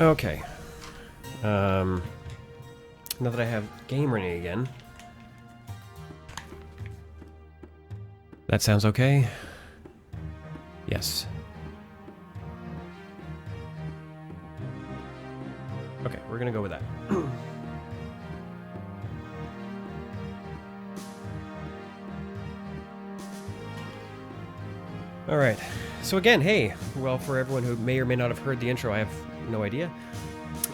Okay. Now that I have game running again. That sounds okay? Yes. Okay, we're gonna go with that. Alright, so again, hey, well, for everyone who may or may not have heard the intro, I have no idea.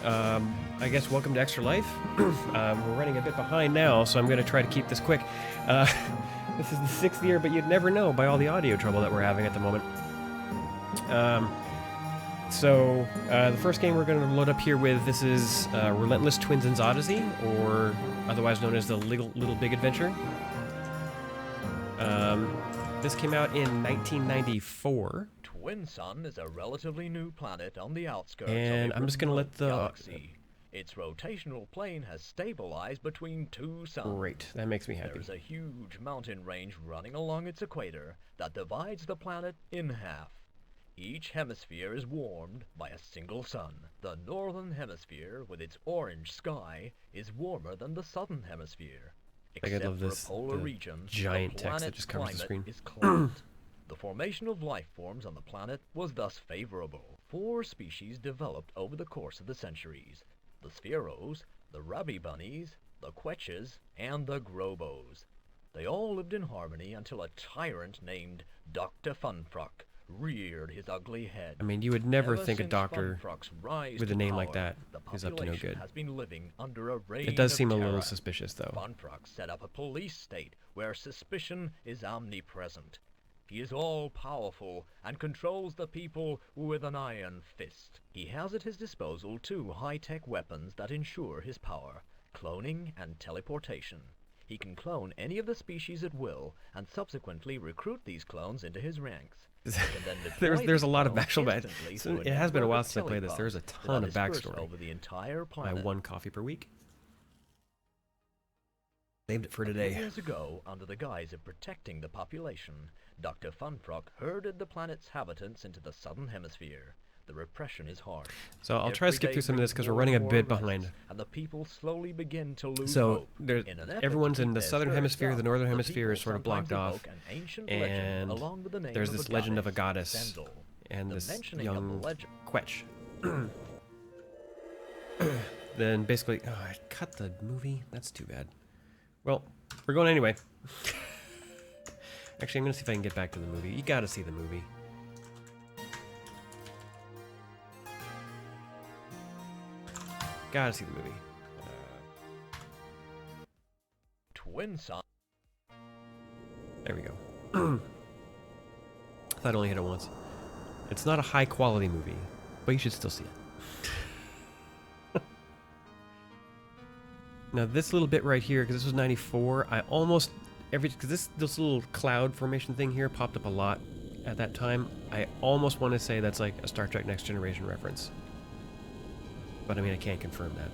I guess welcome to Extra Life. We're running a bit behind now, so I'm going to try to keep this quick. This is the 6th year, but you'd never know by all the audio trouble that we're having at the moment. The first game we're going to load up here with, this is Relentless Twins' Odyssey, or otherwise known as the Little Big Adventure. This came out in 1994. Twin Sun is a relatively new planet on the outskirts And of I'm just going to let the galaxy. Its rotational plane has stabilized between two suns. Great, that makes me happy. There's a huge mountain range running along its equator that divides the planet in half. Each hemisphere is warmed by a single sun. The northern hemisphere, with its orange sky, is warmer than the southern hemisphere. I love this polar region, giant text that just covers the screen. Is climate. The formation of life forms on the planet was thus favorable. 4 species developed over the course of the centuries: the Spheros, the Rabi bunnies, the Quetches, and the Grobos. They all lived in harmony until a tyrant named Dr. Funfrock reared his ugly head. I mean, you would never Ever think a since doctor Funfrock's rise with to a name power, like that the is up to no population good. has been living under a reign It does of seem a little terror. suspicious, though. Funfrock set up a police state where suspicion is omnipresent. He is all-powerful and controls the people with an iron fist. He has at his disposal 2 high-tech weapons that ensure his power: cloning and teleportation. He can clone any of the species at will and subsequently recruit these clones into his ranks. There's a lot of actual bad. It has been a while since I played this. There's a ton of backstory. Over the entire planet. My 1 coffee per week. Saved it for today. Years ago, under the guise of protecting the population, Dr. Funfrock herded the planet's inhabitants into the southern hemisphere. The repression is harsh. So I'll try to skip through some of this because we're running a bit behind. And the people slowly begin to lose so hope. everyone's in the southern hemisphere. The northern hemisphere is sort of blocked off, and there's this legend of a goddess and this young Quetch. Then basically, oh, I cut the movie. That's too bad. Well, we're going anyway. Actually, I'm gonna see if I can get back to the movie. You gotta see the movie. Gotta see the movie. Twin Sun. There we go. I thought I only hit it once. It's not a high quality movie, but you should still see it. Now this little bit right here, because this was 94, I almost because this little cloud formation thing here popped up a lot at that time. I almost want to say that's like a Star Trek Next Generation reference. But I mean, I can't confirm that.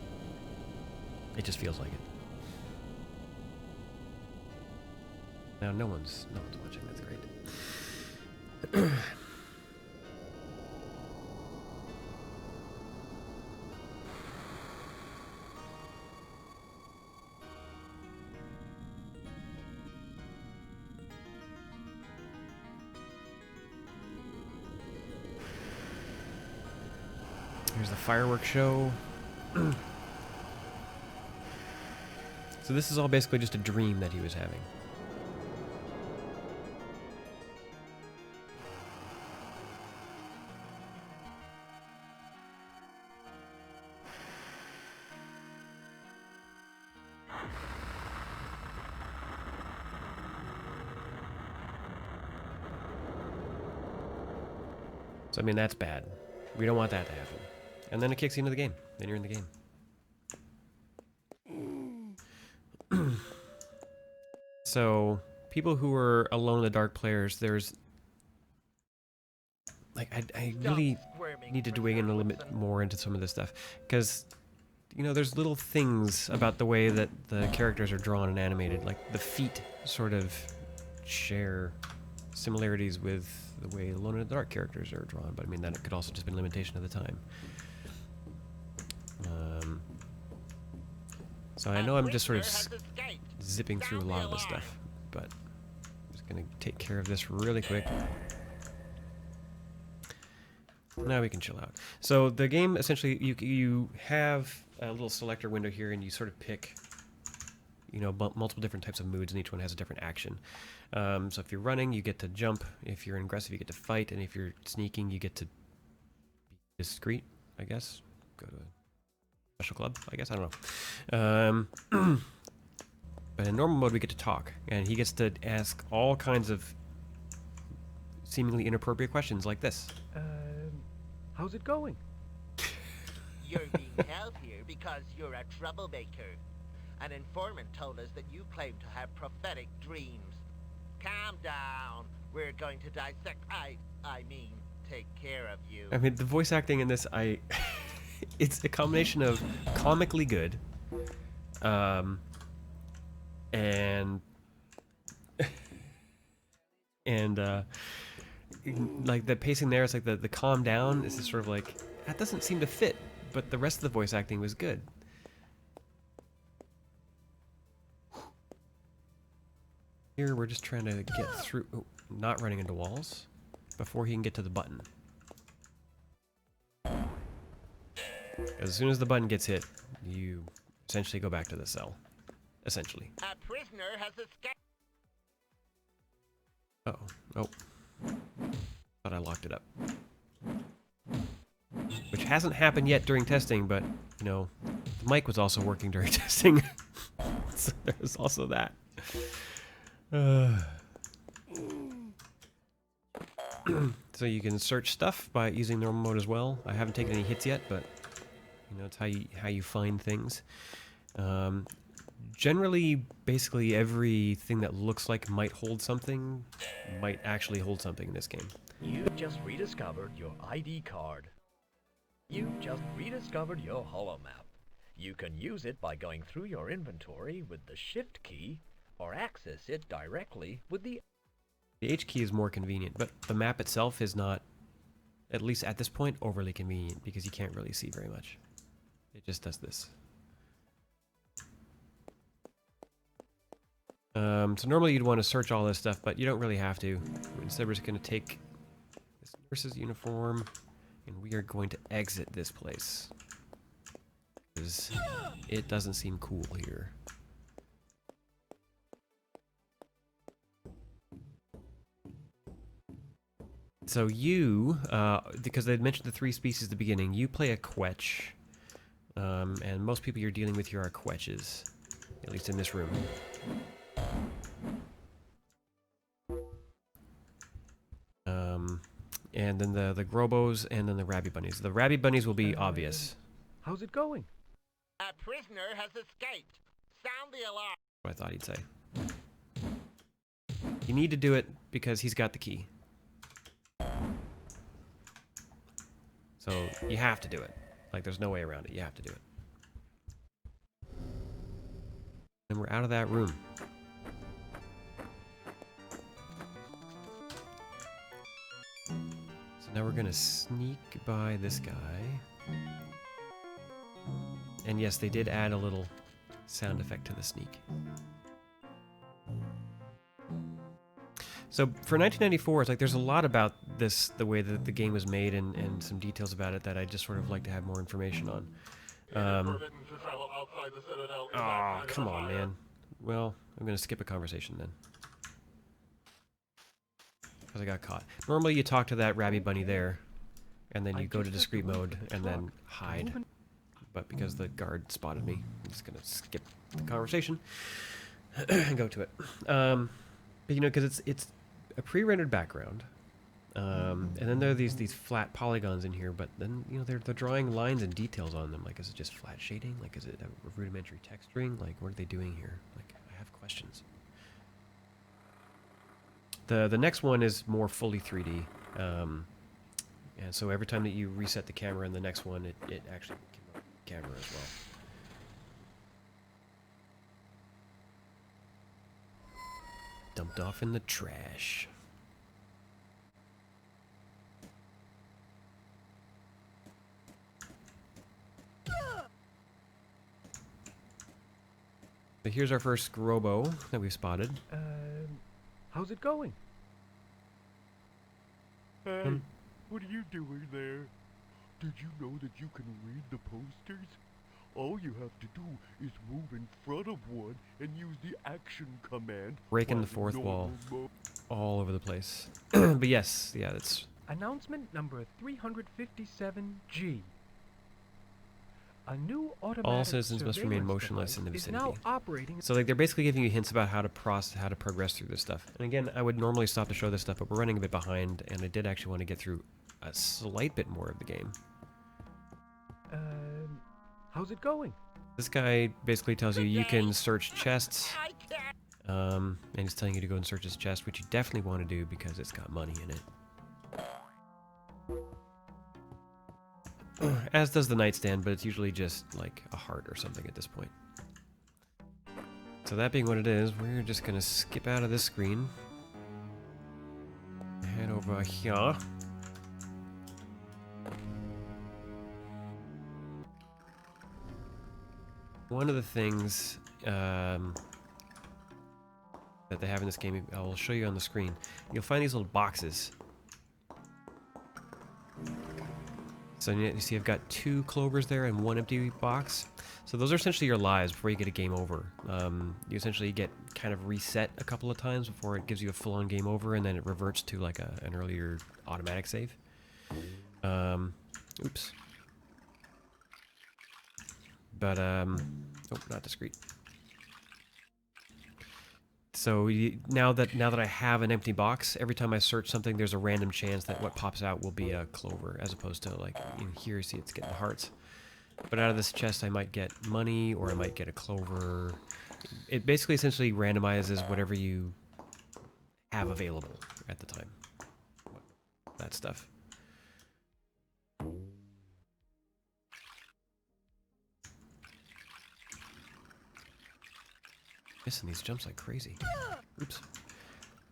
It just feels like it. Now, no one's watching. That's great. Here's the fireworks show. So this is all basically just a dream that he was having. So I mean, that's bad. We don't want that to happen. And then it kicks you into the game. Then you're in the game. So, people who are alone in the dark players, there's... Like, I really need to dig in a little bit more into some of this stuff. Because, you know, there's little things about the way that the characters are drawn and animated. Like, the feet sort of share similarities with the way Alone in the Dark characters are drawn. But, I mean, that could also just be a limitation of the time. So I know I'm just sort of zipping through a lot of this stuff, but I'm just going to take care of this really quick. Now we can chill out. So the game, essentially, you have a little selector window here, and you sort of pick, you know, multiple different types of moods, and each one has a different action. So if you're running, you get to jump. If you're aggressive, you get to fight. And if you're sneaking, you get to be discreet, I guess. Go to a special club, I guess. I don't know. But in normal mode, we get to talk. And he gets to ask all kinds of seemingly inappropriate questions like this. How's it going? You're being held here because you're a troublemaker. An informant told us that you claim to have prophetic dreams. Calm down. We're going to dissect. I mean, take care of you. I mean, the voice acting in this, it's a combination of comically good, and like the pacing there, it's like the calm down is just sort of like, that doesn't seem to fit, but the rest of the voice acting was good. Here we're just trying to get through, not running into walls, before he can get to the button. As soon as the button gets hit, you essentially go back to the cell. Essentially. A prisoner has escaped. Uh-oh. Oh. Thought I locked it up. Which hasn't happened yet during testing, but, you know, the mic was also working during testing. So there's also that. So you can search stuff by using normal mode as well. I haven't taken any hits yet, but you know, it's how you find things. Generally, basically everything that looks like might hold something might actually hold something in this game. You just rediscovered your ID card. You just rediscovered your holomap. You can use it by going through your inventory with the Shift key, or access it directly with the... The H key is more convenient, but the map itself is not, at least at this point, overly convenient because you can't really see very much. It just does this. So normally you'd want to search all this stuff, but you don't really have to. Instead, we're just going to take this nurse's uniform, and we are going to exit this place. Because it doesn't seem cool here. So you, because they'd mentioned the 3 species at the beginning, you play a quetch. And most people you're dealing with here are quetches. At least in this room. And then the Grobos, and then the Rabby Bunnies. The Rabby Bunnies will be obvious. How's it going? A prisoner has escaped. Sound the alarm. What I thought he'd say. You need to do it because he's got the key. So you have to do it. Like, there's no way around it. You have to do it. And we're out of that room. So now we're gonna sneak by this guy. And yes, they did add a little sound effect to the sneak. So for 1994, it's like there's a lot about this, the way that the game was made, and some details about it that I just sort of like to have more information on. Oh, come on, man. Well, I'm going to skip a conversation then. Because I got caught. Normally you talk to that Rabby Bunny there, and then you go to discreet mode, and then hide. But because the guard spotted me, I'm just going to skip the conversation and go to it. But you know, because it's a pre-rendered background, and then there are these flat polygons in here, but then, you know, they're drawing lines and details on them. Like, is it just flat shading? Like, is it a rudimentary texturing? Like, what are they doing here? Like, I have questions. The next one is more fully 3D, and so every time that you reset the camera in the next one, it actually came up with the camera as well. Dumped off in the trash. So here's our first Grobo that we've spotted. How's it going? Hey, Hmm. what are you doing there? Did you know that you can read the posters? All you have to do is move in front of one and use the action command. Breaking while the fourth wall. normal All over the place. But yes, yeah, that's... Announcement number 357G. A new automatic All citizens must remain surveillance motionless in the device is vicinity. now operating. So like they're basically giving you hints about how to progress through this stuff. And again, I would normally stop to show this stuff, but we're running a bit behind, and I did actually want to get through a slight bit more of the game. How's it going? This guy basically tells you you can search chests, I can't. and he's telling you to go and search his chest, which you definitely want to do because it's got money in it. As does the nightstand, but it's usually just like a heart or something at this point. So that being what it is, we're just gonna skip out of this screen. Head over here. One of the things that they have in this game, I will show you on the screen. You'll find these little boxes. So you see I've got 2 clovers there and 1 empty box. So those are essentially your lives before you get a game over. You essentially get kind of reset a couple of times before it gives you a full-on game over, and then it reverts to like an earlier automatic save. Oops. But, oh, not discreet. So now that I have an empty box, every time I search something, there's a random chance that what pops out will be a clover, as opposed to like in here, see it's getting hearts. But out of this chest, I might get money, or I might get a clover. It basically essentially randomizes whatever you have available at the time. That stuff. Missing these jumps like crazy. Oops.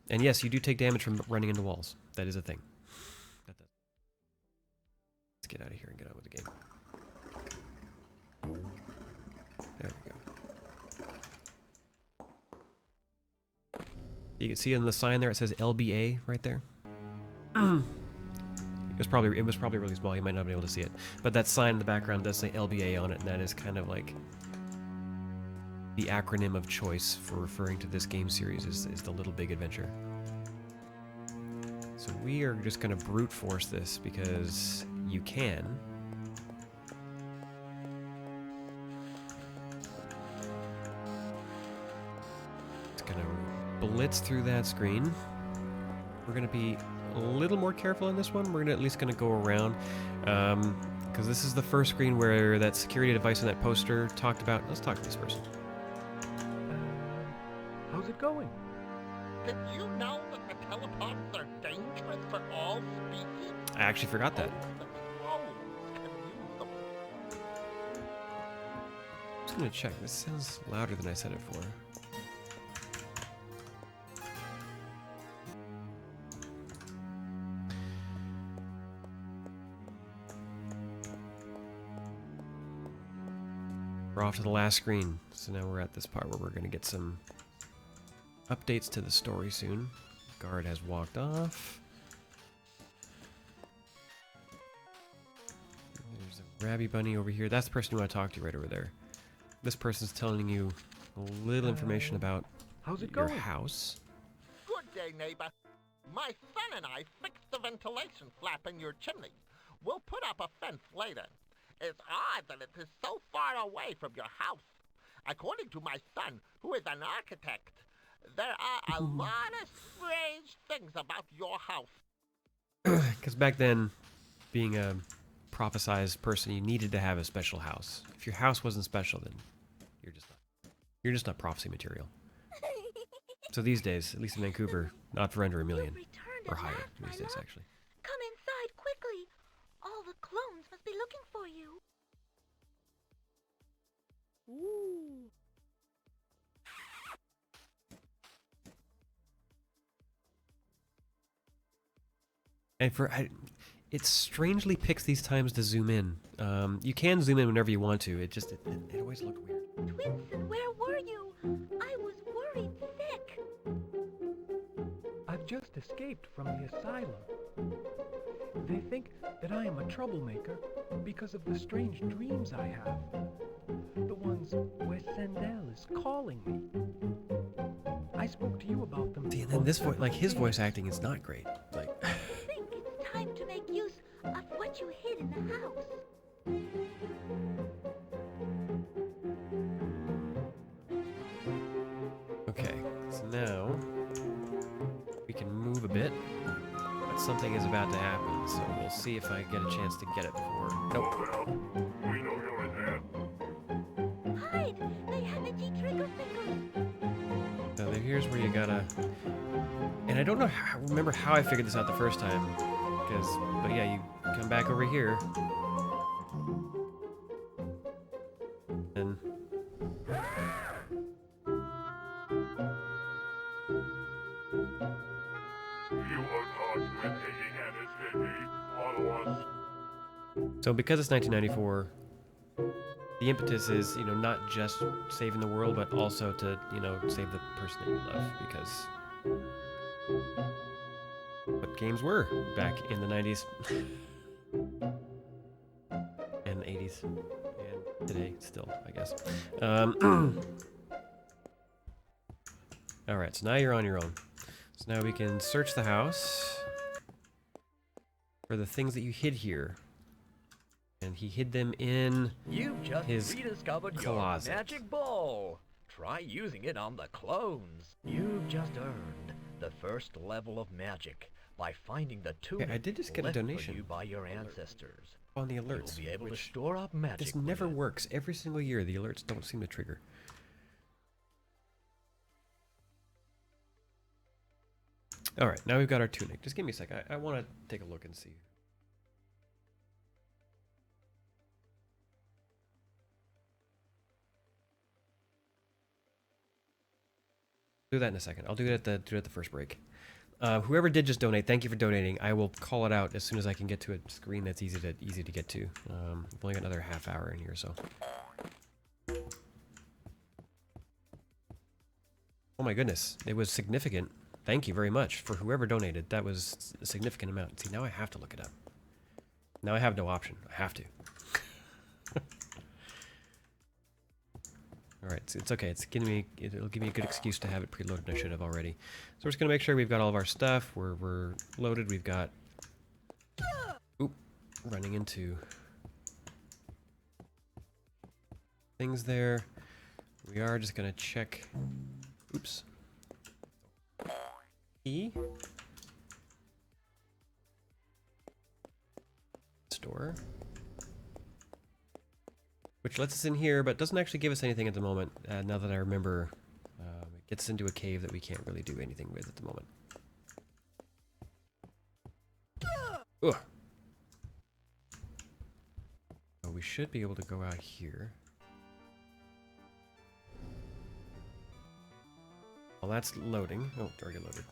And yes, you do take damage from running into walls. That is a thing. Let's get out of here and get on with the game. There we go. You can see on the sign there it says LBA right there. It was probably really small. You might not be able to see it, but that sign in the background does say LBA on it, and that is kind of like the acronym of choice for referring to this game series is the Little Big Adventure. So we are just going to brute force this because you can. It's going to blitz through that screen. We're going to be a little more careful in this one. We're at least going to go around. Because this is the first screen where that security device in that poster talked about. Let's talk to this person. How's it going? Did you know that the teleports are dangerous for all species? I actually forgot that. Only the trolls can use them. I'm just gonna check. This sounds louder than I said it for. We're off to the last screen. So now we're at this part where we're gonna get some updates to the story soon. Guard has walked off. There's a Rabby Bunny over here. That's the person you want to talk to right over there. This person's telling you a little information about How's it your going? house. Good day, neighbor. My son and I fixed the ventilation flap in your chimney. We'll put up a fence later. It's odd that it is so far away from your house. According to my son, who is an architect, there are a lot of strange things about your house. Because back then, being a prophesized person, you needed to have a special house. If your house wasn't special, then you're just not prophecy material. So these days, at least in Vancouver, not for under $1 million. Or higher these days, actually. Come inside quickly. All the clones must be looking for you. Ooh. And it strangely picks these times to zoom in. You can zoom in whenever you want to. It always looked weird. Twinson, where were you? just escaped from the asylum. They think that I am a troublemaker because of the strange dreams I have. The ones where Sandel is calling me. I spoke to you about them. See, and then this voice, like his voice acting is not great. Like, I think it's time to make use of what you hid in the house. okay, so now we can move a bit, but something is about to happen, so we'll see if I get a chance to get it before. Nope. Hide! They have itchy trigger fingers. So here's where you gotta, and I don't know how, remember how I figured this out the first time, but yeah, you come back over here, and so because it's 1994, the impetus is, you know, not just saving the world, but also to, you know, save the person that you love, because what games were back in the 90s and 80s and today still, I guess. All right, so now you're on your own. So now we can search the house for the things that you hid here. And he hid them in You've just his rediscovered closet. your magic ball. Try using it on the clones. You've just earned the first level of magic by finding the tunic I did just get a left for donation you by your ancestors. on the alerts. You'll be able to which store up magic. this with never it. works. Every single year, the alerts don't seem to trigger. All right, now we've got our tunic. Just give me a sec. I want to take a look and see. Do that in a second. I'll do it at the first break. Whoever did just donate, thank you for donating. I will call it out as soon as I can get to a screen that's easy to get to. We've only got another half hour in here, so. Oh my goodness, it was significant. Thank you very much for whoever donated. That was a significant amount. See, now I have to look it up. Now I have no option. I have to. All right, so it's okay. It'll give me a good excuse to have it preloaded. I should have already. So we're just gonna make sure we've got all of our stuff. We're loaded. We've got. Oop, running into things there. We are just gonna check. Oops. E. Store. Which lets us in here, but doesn't actually give us anything at the moment. Now that I remember, it gets us into a cave that we can't really do anything with at the moment. Ugh. So we should be able to go out here. Well, that's loading. Oh, it's already loaded.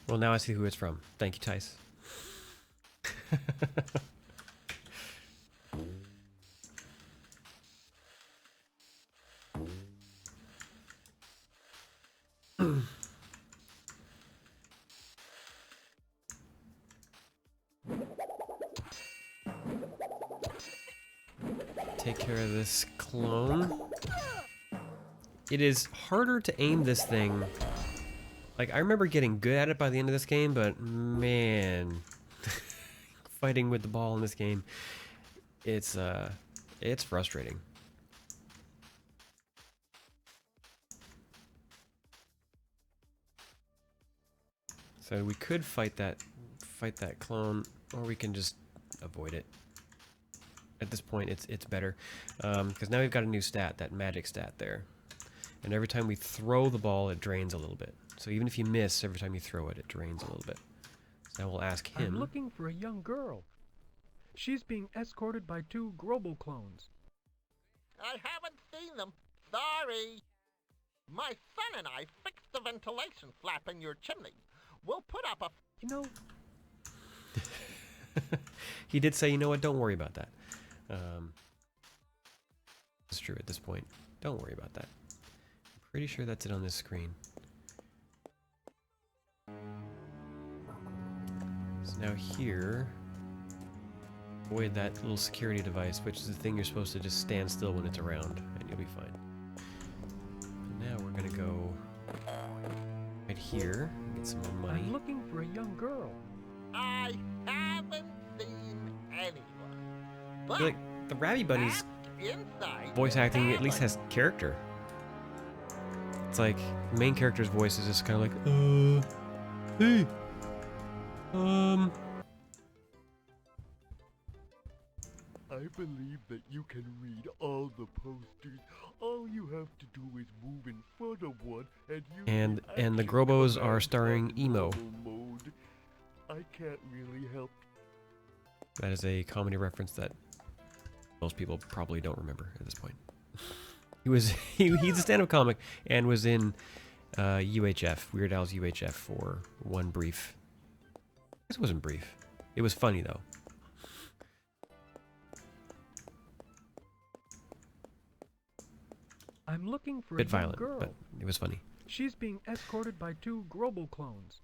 Well, now I see who it's from. Thank you, Tice. Take care of this clone. It is harder to aim this thing. Like, I remember getting good at it by the end of this game, but man, fighting with the ball in this game, it's frustrating. So we could fight that clone, or we can just avoid it. At this point, it's better, because now we've got a new stat, that magic stat there, and every time we throw the ball, it drains a little bit. So even if you miss, every time you throw it, it drains a little bit. So now we'll ask him. I'm looking for a young girl. She's being escorted by 2 Grobel clones. I haven't seen them. Sorry. My son and I fixed the ventilation flap in your chimney. We'll put up a... You know, He did say, you know what, don't worry about that. It's true at this point. Don't worry about that. I'm pretty sure that's it on this screen. So now here, avoid that little security device, which is the thing you're supposed to just stand still when it's around, and you'll be fine. Now we're gonna go right here, get some more money. I'm looking for a young girl. I haven't seen anyone. I But feel like the Rabbit Bunny's ask inside voice the acting at least cabin. has character. It's like the main character's voice is just kind of like, hey, I believe that you can read all the posters. All you have to do is move in front of one and use And the action Grobos are commands starring on Emo. normal mode. I can't really help. That is a comedy reference that most people probably don't remember at this point. He's a stand-up comic and was in UHF, Weird Al's UHF, for one brief. I guess it wasn't brief. It was funny though. I'm looking for Bit a young violent, girl. but it was funny. She's being escorted by 2 Grobel clones.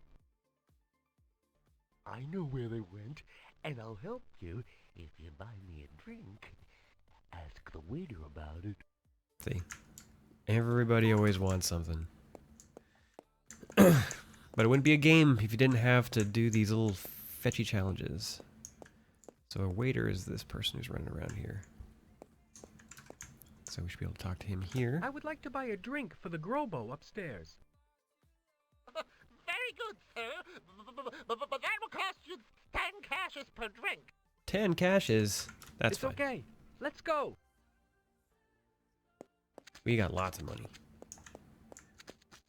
I know where they went, and I'll help you if you buy me a drink. Ask the waiter about it. See, everybody always wants something. But it wouldn't be a game if you didn't have to do these little fetchy challenges. So a waiter is this person who's running around here. So we should be able to talk to him here. I would like to buy a drink for the Grobo upstairs. Very good, sir. But that will cost you 10 cashes per drink. 10 cashes. That's It's fine. okay. Let's go. We got lots of money.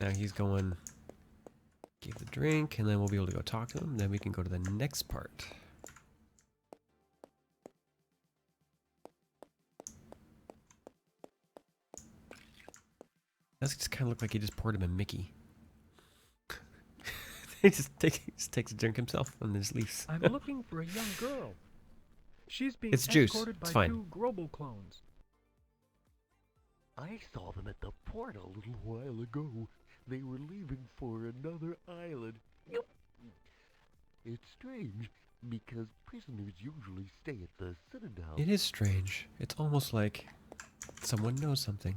Now he's going, give the drink, and then we'll be able to go talk to him. Then we can go to the next part. Does just kind of look like he just poured him a Mickey. he just takes a drink himself and then just leaves. I'm looking for a young girl. She's being It's juice. escorted by It's fine. 2 Grobel clones. I saw them at the port a little while ago. They were leaving for another island. Yep. It's strange, because prisoners usually stay at the Citadel. It is strange. It's almost like someone knows something.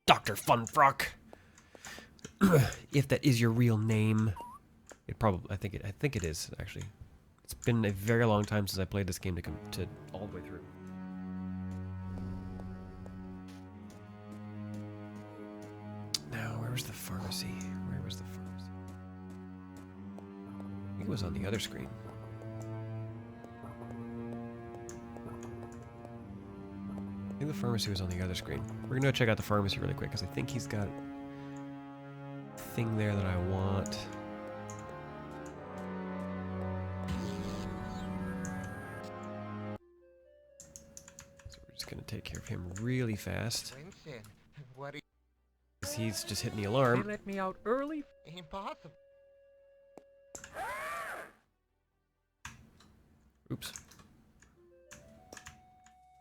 Dr. Funfrock! If that is your real name. It probably, I think it is, actually. It's been a very long time since I played this game to all the way through. Now, where was the pharmacy? Where was the pharmacy? I think it was on the other screen. I think the pharmacy was on the other screen. We're gonna go check out the pharmacy really quick because I think he's got a thing there that I want. So we're just gonna take care of him really fast. Vincent, what are 'Cause he's just hitting the They alarm. let me out early. you... Impossible. Oops.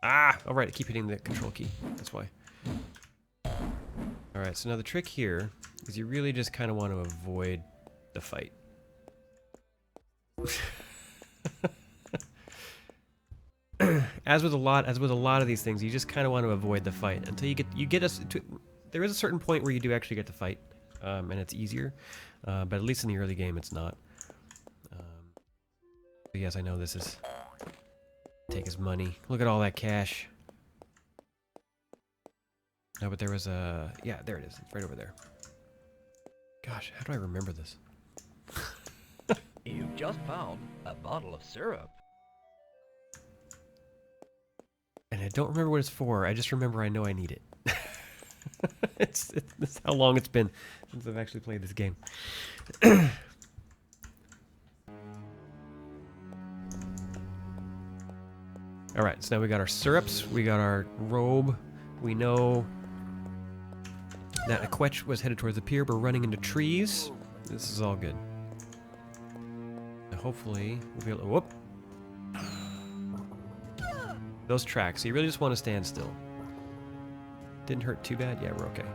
Ah! Alright, I keep hitting the control key. That's why. Alright, so now the trick here is you really just kind of want to avoid the fight. As with a lot of these things, you just kind of want to avoid the fight until you get us to. There is a certain point where you do actually get to fight, and it's easier, but at least in the early game, it's not. But yes, I know this is. Take his money. Look at all that cash. No, but there was a. Yeah, there it is. It's right over there. Gosh, how do I remember this? You've just found a bottle of syrup. And I don't remember what it's for. I just remember I know I need it. it's how long it's been since I've actually played this game. Alright, so now we got our syrups, we got our robe, we know That a quetch was headed towards the pier, but running into trees. This is all good. And hopefully, we'll be able to... Whoop! Those tracks. So you really just want to stand still. Didn't hurt too bad? Yeah, we're okay.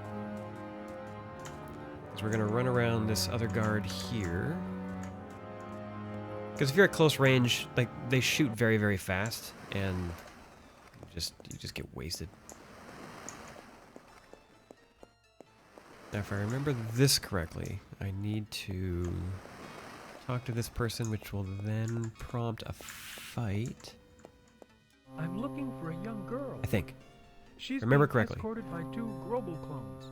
Because we're going to run around this other guard here. Because if you're at close range, like, they shoot very, very fast, and you just get wasted. Now, if I remember this correctly, I need to talk to this person, which will then prompt a fight. I'm looking for a young girl. I think. She's Remember being correctly. escorted by 2 global clones.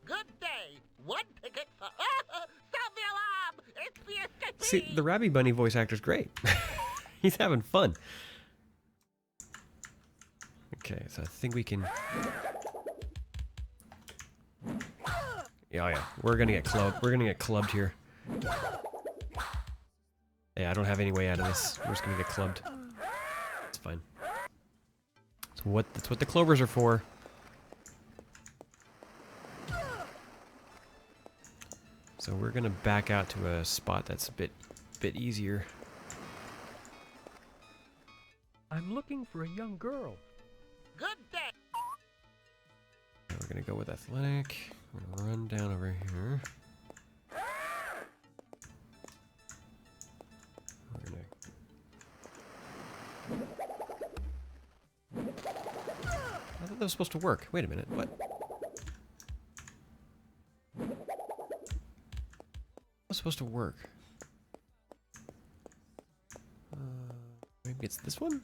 Good day. One ticket for... Stop the alarm! It's the escapee! See, the Rabby Bunny voice actor's great. He's having fun. Okay, so I think we can... Yeah, oh yeah. We're gonna get clubbed. We're gonna get clubbed here. Yeah, I don't have any way out of this. We're just gonna get clubbed. It's fine. That's what the clovers are for. So we're gonna back out to a spot that's a bit easier. I'm looking for a young girl. Good day. We're gonna go with athletic. We're gonna run down over here. We're gonna... I thought that was supposed to work. Wait a minute. What? It's supposed to work. Maybe it's this one?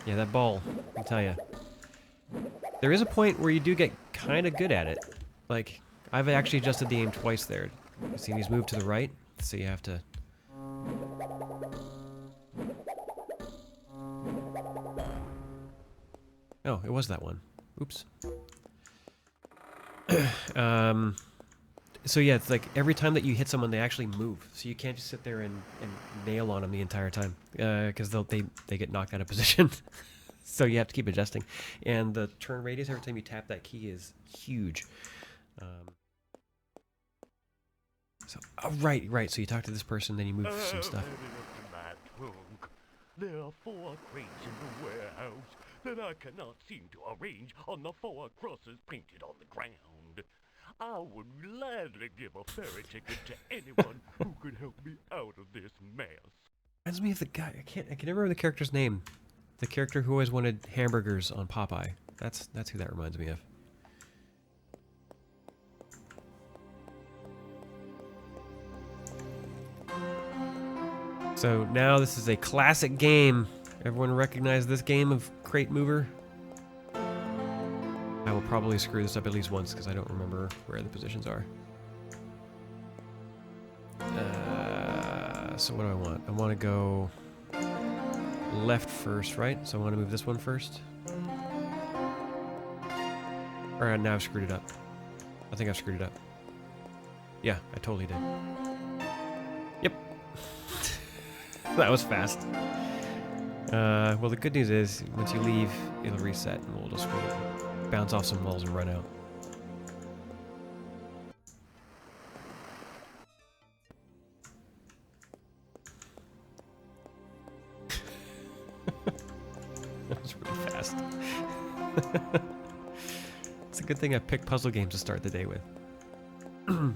Yeah, that ball, I tell you. There is a point where you do get kind of good at it. Like, I've actually adjusted the aim twice there. You see he's moved to the right, so you have to... Oh, it was that one. Oops. So yeah, it's like every time that you hit someone, they actually move. So you can't just sit there and nail on them the entire time, because they get knocked out of position. So you have to keep adjusting. And the turn radius every time you tap that key is huge. Oh, right. So you talk to this person, then you move some stuff. There are 4 crates in the warehouse that I cannot seem to arrange on the 4 crosses painted on the ground. I would gladly give a ferry ticket to anyone who could help me out of this mess. Reminds me of the guy. I can never remember the character's name. The character who always wanted hamburgers on Popeye. That's who that reminds me of. So now this is a classic game. Everyone recognize this game of Crate Mover? I will probably screw this up at least once because I don't remember where the positions are. So what do I want? I want to go left first, right? So I want to move this one first. Alright, now I've screwed it up. I think I've screwed it up. Yeah, I totally did. Yep. That was fast. Well, the good news is, once you leave, it'll reset, and we'll just bounce off some walls and run out. That was really fast. It's a good thing I picked puzzle games to start the day with. Yeah,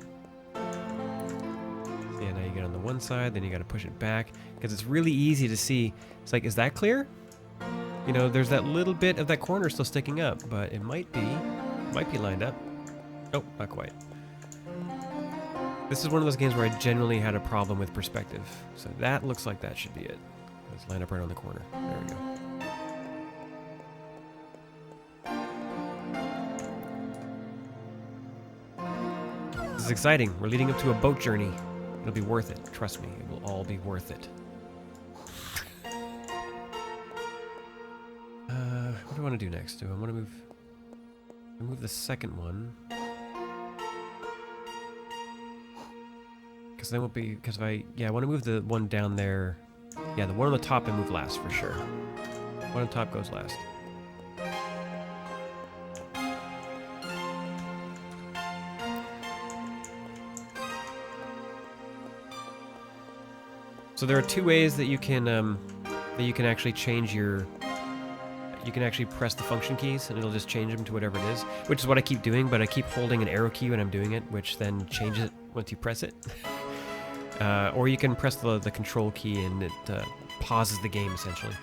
now you get on the one side, then you got to push it back, because it's really easy to see. It's like, is that clear? You know, there's that little bit of that corner still sticking up, but it might be lined up. Nope, not quite. This is one of those games where I genuinely had a problem with perspective. So that looks like that should be it. Let's line up right on the corner. There we go. This is exciting. We're leading up to a boat journey. It'll be worth it. Trust me, it will all be worth it. What do I want to do next? Do I want to move the second one? Because then won't be, because if I want to move the one down there. Yeah, the one on the top I move last for sure. One on top goes last. So there are two ways that you can actually change your. You can actually press the function keys, and it'll just change them to whatever it is, which is what I keep doing. But I keep holding an arrow key when I'm doing it, which then changes it once you press it. Or you can press the control key, and it pauses the game essentially.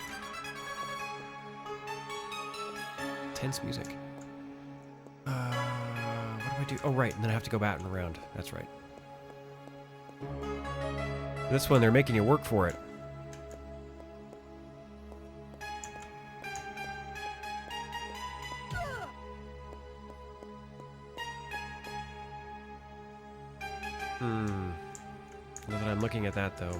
Tense music. What do I do? Oh, right, and then I have to go back and around. That's right. This one, they're making you work for it. Now that I'm looking at that, though, I'm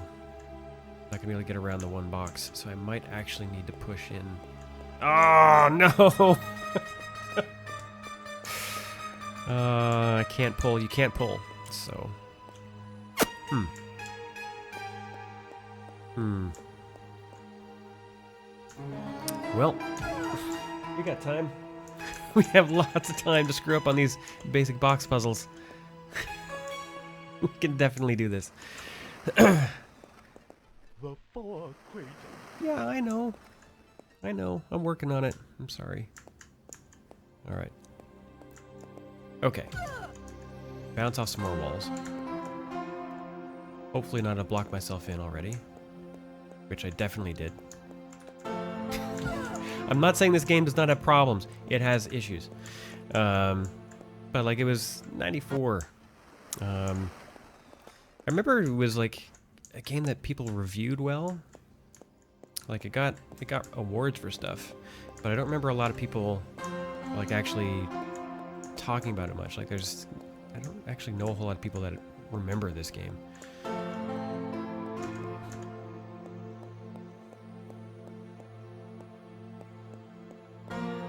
not gonna be able to get around the one box, so I might actually need to push in. Oh, no! I can't pull. You can't pull, so... Well, we got time. We have lots of time to screw up on these basic box puzzles. We can definitely do this. The four crazy. Yeah, I know. I know. I'm working on it. I'm sorry. Alright. Okay. Bounce off some more walls. Hopefully not to block myself in already. Which I definitely did. I'm not saying this game does not have problems. It has issues. But like it was 94. I remember it was like a game that people reviewed well. Like it got awards for stuff, but I don't remember a lot of people like actually talking about it much. Like I don't actually know a whole lot of people that remember this game.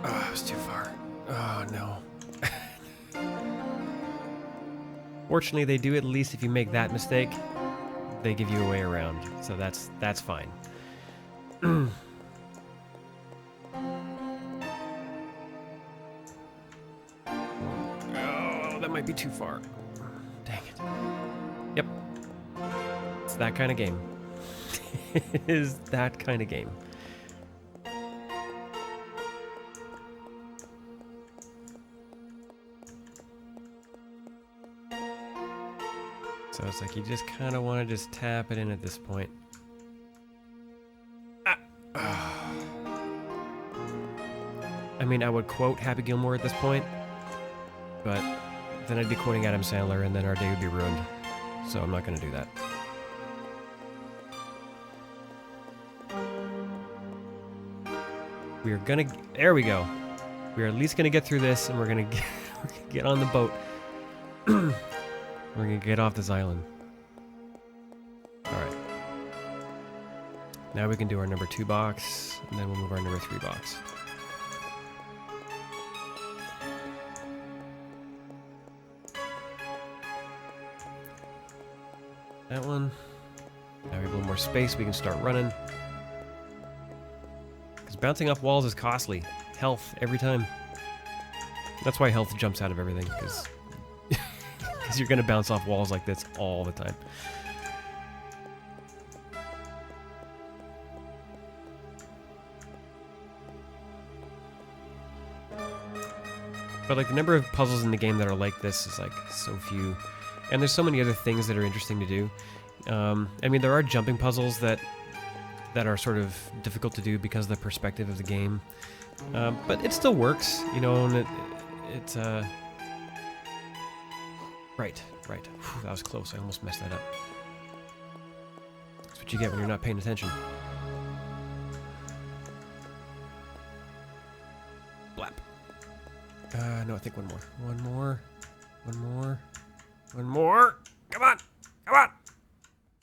Oh, it was too far. Oh no. Fortunately, they do at least if you make that mistake, they give you a way around. So that's fine. Oh, that might be too far. Dang it. Yep. It's that kind of game. It is that kind of game. So it's like you just kind of want to just tap it in at this point. I mean, I would quote Happy Gilmore at this point, but then I'd be quoting Adam Sandler and then our day would be ruined. So I'm not going to do that. We are going to... There we go. We are at least going to get through this, and we're going to get on the boat. We're going to get off this island. Alright. Now we can do our number 2 box, and then we'll move our number 3 box. That one. Now we have a little more space, we can start running. Because bouncing off walls is costly. Health, every time. That's why health jumps out of everything, because you're going to bounce off walls like this all the time. But like the number of puzzles in the game that are like this is like so few. And there's so many other things that are interesting to do. I mean, there are jumping puzzles that are sort of difficult to do because of the perspective of the game. But it still works, you know, and it's Right. Whew, that was close. I almost messed that up. That's what you get when you're not paying attention. Blap. No, I think one more. One more. Come on.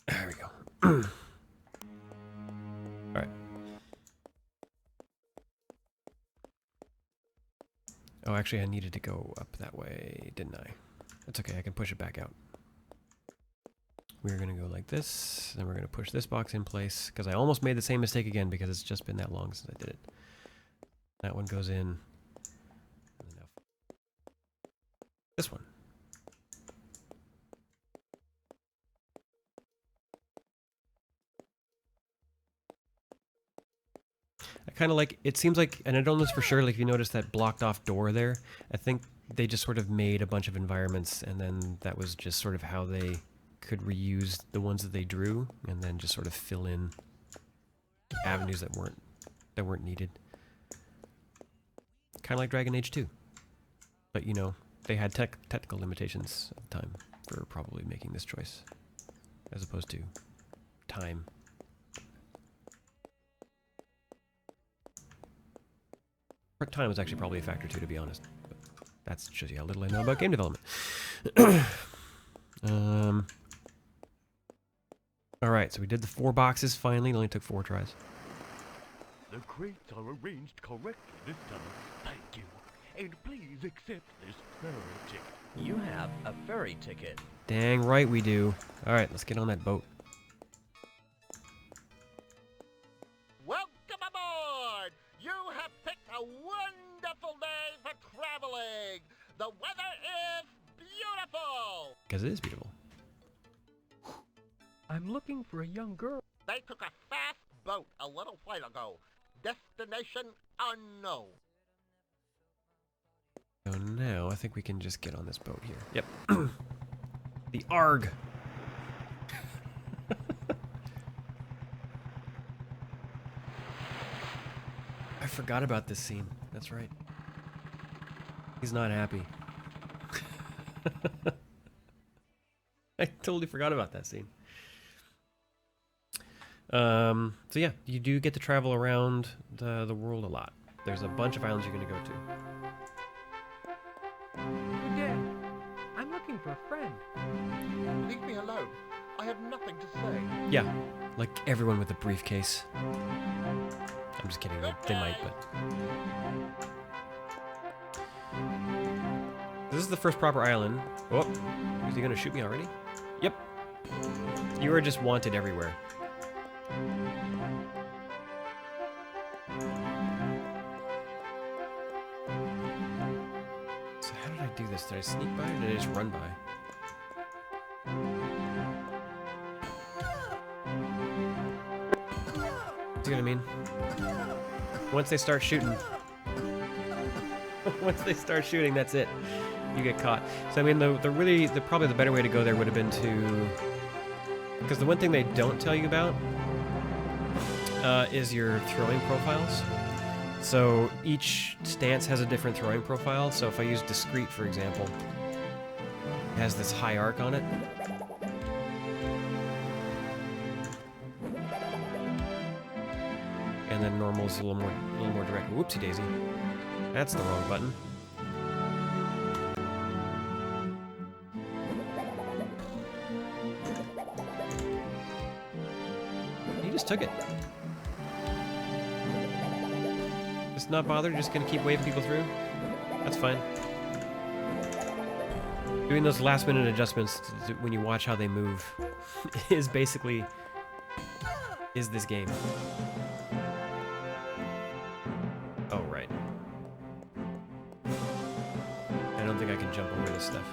There we go. Alright. Oh, actually, I needed to go up that way, didn't I? That's okay, I can push it back out. We're going to go like this, then we're going to push this box in place, because I almost made the same mistake again, because it's just been that long since I did it. That one goes in. And then this one. kind of like, it seems like, and I don't know this for sure, like if you notice that blocked off door there, I think they just sort of made a bunch of environments, and then that was just sort of how they could reuse the ones that they drew, and then just sort of fill in avenues that weren't needed. Kind of like Dragon Age 2. But, you know, they had technical limitations at the time for probably making this choice, as opposed to time. Time was actually probably a factor too, to be honest. But that shows you how little I know about game development. Alright, so we did the 4 boxes finally. It only took 4 tries. The crates are arranged correctly this time. Thank you. And please accept this ferry ticket. You have a ferry ticket. Dang right we do. Alright, let's get on that boat. Welcome aboard! You have picked a wonderful day for traveling. The weather is beautiful. Because it is beautiful. I'm looking for a young girl. They took a fast boat a little while ago. Destination unknown. So now I think we can just get on this boat here. Yep. The ARG. I forgot about this scene. That's right. He's not happy. I totally forgot about that scene. So yeah, you do get to travel around the world a lot. There's a bunch of islands you're going to go to. Good day. I'm looking for a friend. Leave me alone. I have nothing to say. Yeah, like everyone with a briefcase. I'm just kidding, they might, but... This is the first proper island. Oh, is he gonna shoot me already? Yep. You are just wanted everywhere. So how did I do this? Did I sneak by or did I just run by? See what I mean? Once they start shooting, that's it. You get caught. So I mean, probably the better way to go there would have been to, because the one thing they don't tell you about is your throwing profiles. So each stance has a different throwing profile. So if I use discrete, for example, it has this high arc on it. And then normal is a little more direct. Whoopsie daisy. That's the wrong button. He just took it. Just not bothered, just gonna keep waving people through? That's fine. Doing those last minute adjustments when you watch how they move is basically this game. Oh, right. I don't think I can jump over this stuff.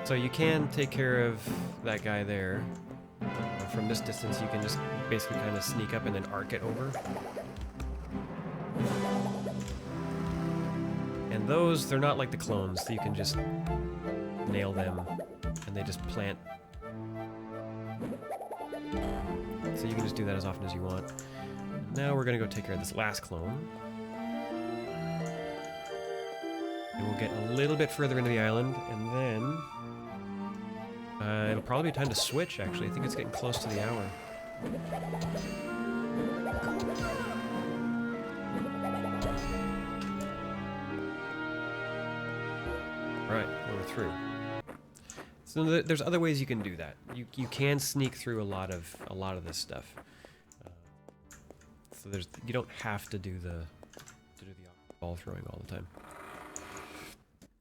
So you can take care of that guy there. From this distance, you can just basically kind of sneak up and then arc it over. And those, they're not like the clones, so you can just nail them and they just plant. So you can just do that as often as you want. Now we're gonna go take care of this last clone. And we'll get a little bit further into the island, and then it'll probably be time to switch, actually. I think it's getting close to the hour. Alright, we're through. So there's other ways you can do that. You can sneak through a lot of this stuff. So you don't have to do the ball throwing all the time.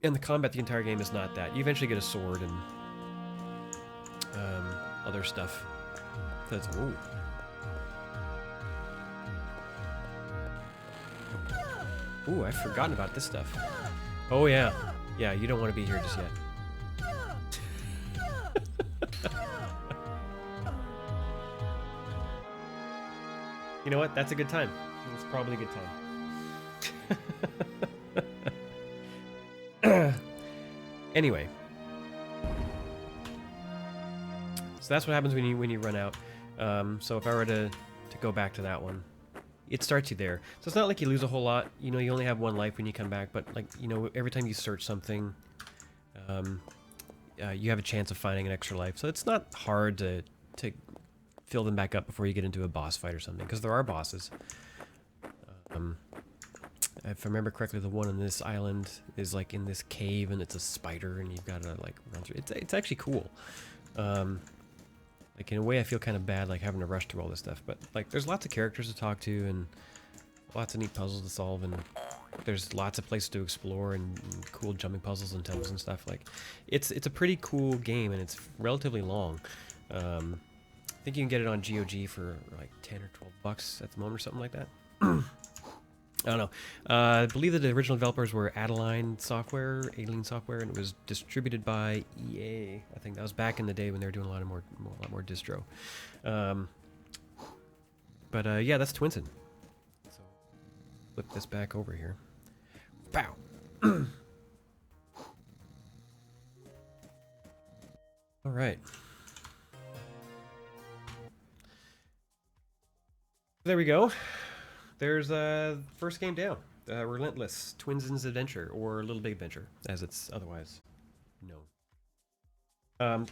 And the combat the entire game is not that. You eventually get a sword and other stuff. That's ooh. Ooh, I've forgotten about this stuff. Oh yeah. Yeah, you don't want to be here just yet. You know what? That's a good time. It's probably a good time. Anyway. So that's what happens when you run out. So if I were to go back to that one, it starts you there. So it's not like you lose a whole lot. You know, you only have one life when you come back, but like, you know, every time you search something, you have a chance of finding an extra life. So it's not hard to fill them back up before you get into a boss fight or something, because there are bosses. If I remember correctly, the one on this island is like in this cave, and it's a spider, and you've got to like run through. It's actually cool. Like in a way, I feel kind of bad like having to rush through all this stuff, but like there's lots of characters to talk to and lots of neat puzzles to solve, and there's lots of places to explore and cool jumping puzzles and temples and stuff. Like it's a pretty cool game, and it's relatively long. I think you can get it on GOG for like 10 or 12 bucks at the moment or something like that. I don't know. I believe that the original developers were Alien Software, and it was distributed by EA. I think that was back in the day when they were doing a lot more distro. But yeah, that's Twinsen. So flip this back over here. Pow. All right. There we go. There's first game down. Relentless, Twinsen's Adventure, or Little Big Adventure, as it's otherwise known.